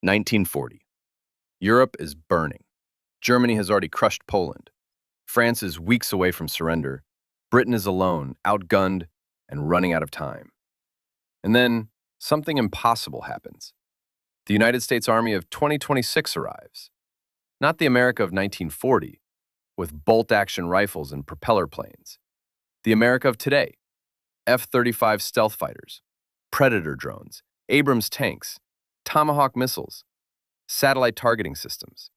1940. Europe is burning. Germany has already crushed Poland. France is weeks away from surrender. Britain is alone, outgunned, and running out of time. And then something impossible happens. The United States Army of 2026 arrives. Not the America of 1940, with bolt-action rifles and propeller planes. The America of today, F-35 stealth fighters, Predator drones, Abrams tanks, Tomahawk missiles, satellite targeting systems,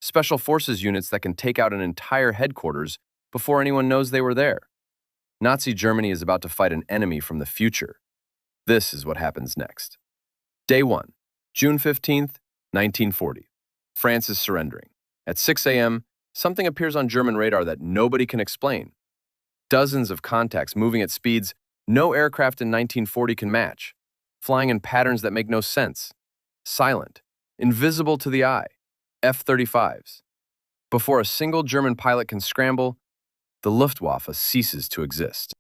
special forces units that can take out an entire headquarters before anyone knows they were there. Nazi Germany is about to fight an enemy from the future. This is what happens next. Day 1, June 15th, 1940. France is surrendering. At 6 a.m., something appears on German radar that nobody can explain. Dozens of contacts moving at speeds no aircraft in 1940 can match, flying in patterns that make no sense. Silent, invisible to the eye, F-35s. Before a single German pilot can scramble, the Luftwaffe ceases to exist.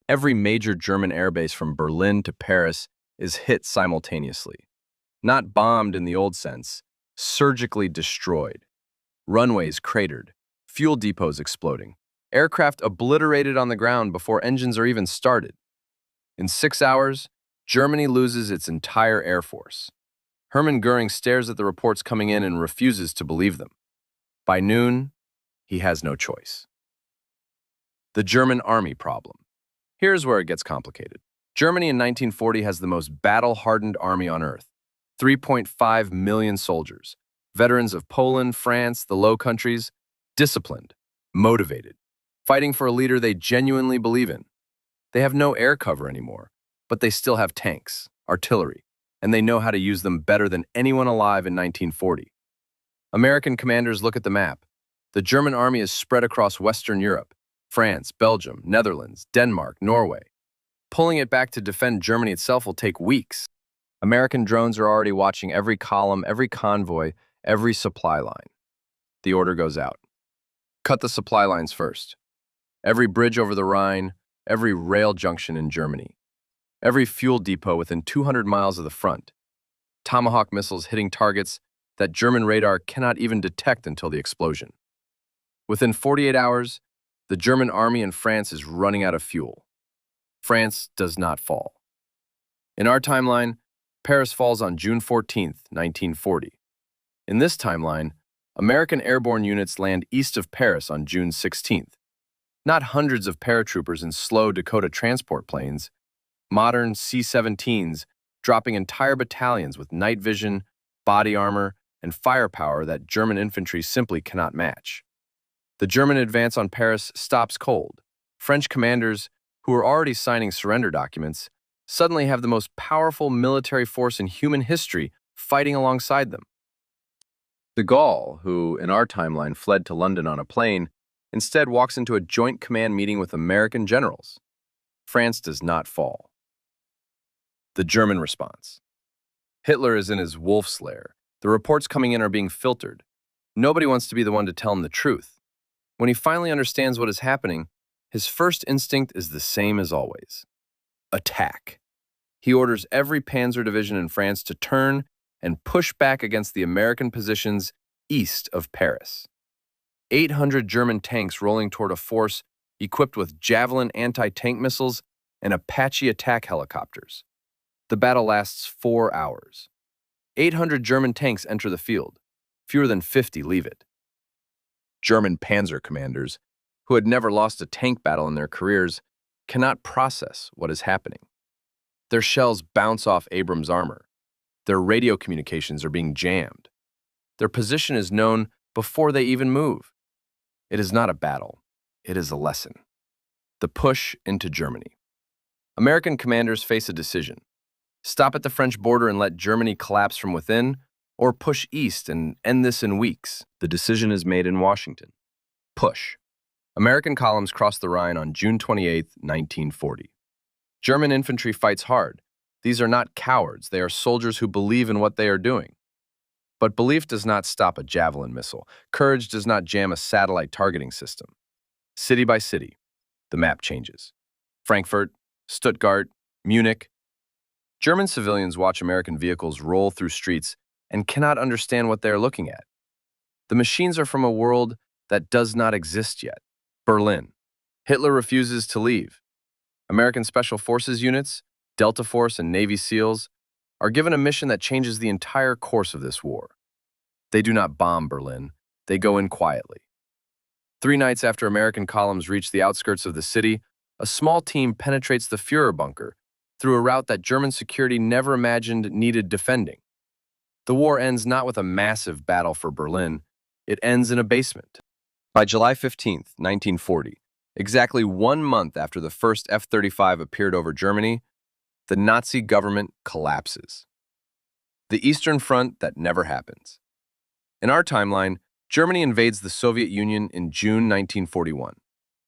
Every major German airbase from Berlin to Paris is hit simultaneously. Not bombed in the old sense, surgically destroyed. Runways cratered, fuel depots exploding, aircraft obliterated on the ground before engines are even started. In 6 hours, Germany loses its entire air force. Hermann Göring stares at the reports coming in and refuses to believe them. By noon, he has no choice. The German army problem. Here's where it gets complicated. Germany in 1940 has the most battle-hardened army on earth. 3.5 million soldiers, veterans of Poland, France, the Low Countries, disciplined, motivated, fighting for a leader they genuinely believe in. They have no air cover anymore, but they still have tanks, artillery, and they know how to use them better than anyone alive in 1940. American commanders look at the map. The German army is spread across Western Europe, France, Belgium, Netherlands, Denmark, Norway. Pulling it back to defend Germany itself will take weeks. American drones are already watching every column, every convoy, every supply line. The order goes out. Cut the supply lines first. Every bridge over the Rhine, every rail junction in Germany, every fuel depot within 200 miles of the front. Tomahawk missiles hitting targets that German radar cannot even detect until the explosion. Within 48 hours, the German army in France is running out of fuel. France does not fall. In our timeline, Paris falls on June 14th, 1940. In this timeline, American airborne units land east of Paris on June 16th. Not hundreds of paratroopers in slow Dakota transport planes, modern C-17s dropping entire battalions with night vision, body armor, and firepower that German infantry simply cannot match. The German advance on Paris stops cold. French commanders, who are already signing surrender documents, suddenly have the most powerful military force in human history fighting alongside them. De Gaulle, who in our timeline fled to London on a plane, instead walks into a joint command meeting with American generals. France does not fall. The German response. Hitler is in his wolf's lair. The reports coming in are being filtered. Nobody wants to be the one to tell him the truth. When he finally understands what is happening, his first instinct is the same as always. Attack. He orders every Panzer division in France to turn and push back against the American positions east of Paris. 800 German tanks rolling toward a force equipped with Javelin anti-tank missiles and Apache attack helicopters. The battle lasts 4 hours. 800 German tanks enter the field. Fewer than 50 leave it. German Panzer commanders, who had never lost a tank battle in their careers, cannot process what is happening. Their shells bounce off Abrams armor. Their radio communications are being jammed. Their position is known before they even move. It is not a battle. It is a lesson. The push into Germany. American commanders face a decision. Stop at the French border and let Germany collapse from within, or push east and end this in weeks. The decision is made in Washington. Push. American columns cross the Rhine on June 28, 1940. German infantry fights hard. These are not cowards. They are soldiers who believe in what they are doing. But belief does not stop a Javelin missile. Courage does not jam a satellite targeting system. City by city, the map changes. Frankfurt, Stuttgart, Munich. German civilians watch American vehicles roll through streets and cannot understand what they are looking at. The machines are from a world that does not exist yet. Berlin. Hitler refuses to leave. American Special Forces units, Delta Force, and Navy SEALs are given a mission that changes the entire course of this war. They do not bomb Berlin. They go in quietly. 3 nights after American columns reach the outskirts of the city, a small team penetrates the Führer bunker through a route that German security never imagined needed defending. The war ends not with a massive battle for Berlin, it ends in a basement. By July 15, 1940, exactly 1 month after the first F-35 appeared over Germany, the Nazi government collapses. The Eastern Front that never happens. In our timeline, Germany invades the Soviet Union in June 1941.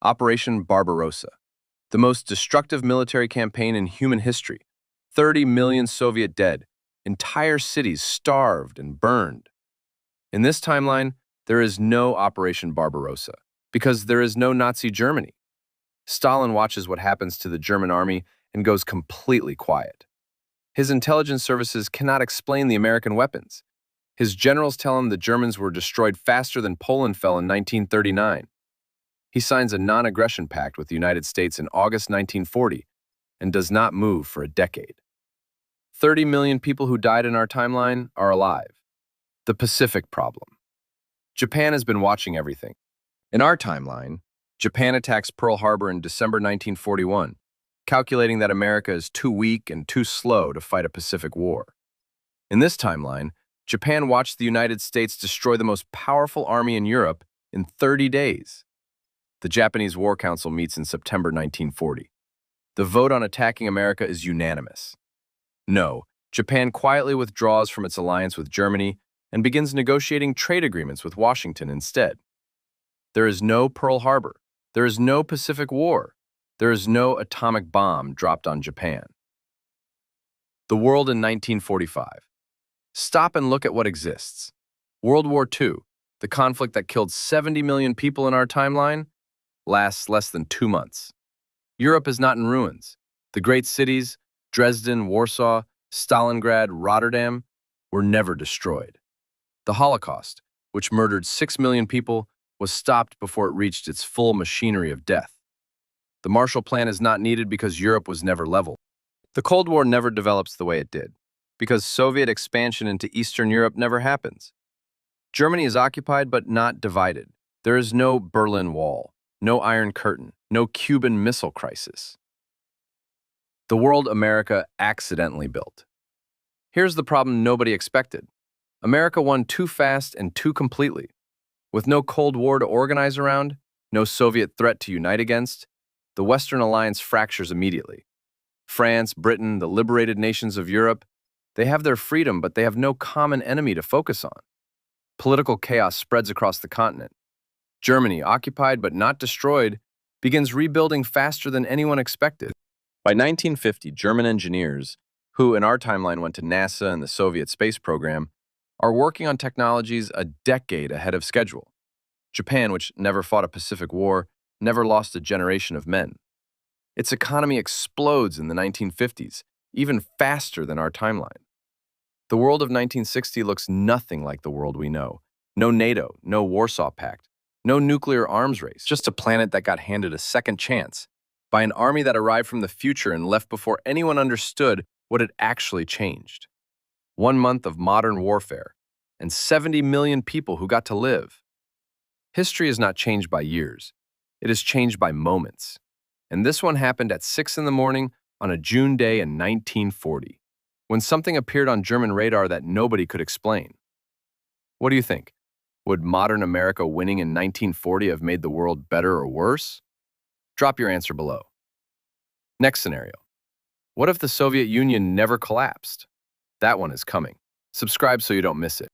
Operation Barbarossa, the most destructive military campaign in human history. 30 million Soviet dead, entire cities starved and burned. In this timeline, there is no Operation Barbarossa, because there is no Nazi Germany. Stalin watches what happens to the German army and goes completely quiet. His intelligence services cannot explain the American weapons. His generals tell him the Germans were destroyed faster than Poland fell in 1939. He signs a non-aggression pact with the United States in August 1940 and does not move for a decade. 30 million people who died in our timeline are alive. The Pacific problem. Japan has been watching everything. In our timeline, Japan attacks Pearl Harbor in December 1941, calculating that America is too weak and too slow to fight a Pacific war. In this timeline, Japan watched the United States destroy the most powerful army in Europe in 30 days. The Japanese War Council meets in September 1940. The vote on attacking America is unanimous. No, Japan quietly withdraws from its alliance with Germany and begins negotiating trade agreements with Washington instead. There is no Pearl Harbor. There is no Pacific War. There is no atomic bomb dropped on Japan. The world in 1945. Stop and look at what exists. World War II, the conflict that killed 70 million people in our timeline, lasts less than 2 months. Europe is not in ruins. The great cities, Dresden, Warsaw, Stalingrad, Rotterdam, were never destroyed. The Holocaust, which murdered 6 million people, was stopped before it reached its full machinery of death. The Marshall Plan is not needed because Europe was never leveled. The Cold War never develops the way it did, because Soviet expansion into Eastern Europe never happens. Germany is occupied but not divided. There is no Berlin Wall, no Iron Curtain, no Cuban Missile Crisis. The world America accidentally built. Here's the problem nobody expected. America won too fast and too completely. With no Cold War to organize around, no Soviet threat to unite against, the Western alliance fractures immediately. France, Britain, the liberated nations of Europe, they have their freedom, but they have no common enemy to focus on. Political chaos spreads across the continent. Germany, occupied but not destroyed, begins rebuilding faster than anyone expected. By 1950, German engineers, who in our timeline went to NASA and the Soviet space program, are working on technologies a decade ahead of schedule. Japan, which never fought a Pacific War, never lost a generation of men. Its economy explodes in the 1950s, even faster than our timeline. The world of 1960 looks nothing like the world we know. No NATO, no Warsaw Pact, no nuclear arms race, just a planet that got handed a second chance by an army that arrived from the future and left before anyone understood what had actually changed. 1 month of modern warfare, and 70 million people who got to live. History is not changed by years. It is changed by moments. And this one happened at 6 in the morning on a June day in 1940, when something appeared on German radar that nobody could explain. What do you think? Would modern America winning in 1940 have made the world better or worse? Drop your answer below. Next scenario. What if the Soviet Union never collapsed? That one is coming. Subscribe so you don't miss it.